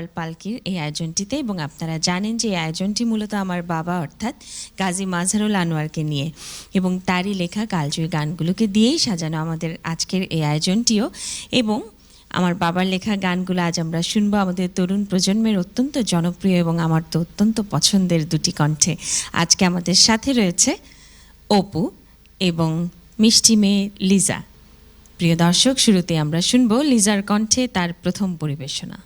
Cultural পালকির এই আয়োজনটিতে, এবং আপনারা জানেন যে এই আয়োজনটি মূলত আমার বাবা অর্থাৎ গাজী মাজহারুল আনোয়ারকে নিয়ে এবং তারই লেখা কালজয়ী গানগুলোকে দিয়েই সাজানো আমাদের আজকের এই আয়োজনটিও। এবং আমার বাবার লেখা গানগুলো আজ আমরা শুনবো আমাদের তরুণ প্রজন্মের অত্যন্ত জনপ্রিয় এবং আমার তো অত্যন্ত পছন্দের দুটি কণ্ঠে। আজকে আমাদের সাথে রয়েছে অপু এবং মিষ্টি মেয়ে লিজা। প্রিয় দর্শক, শুরুতে আমরা শুনবো লিজার কণ্ঠে তার প্রথম পরিবেশনা।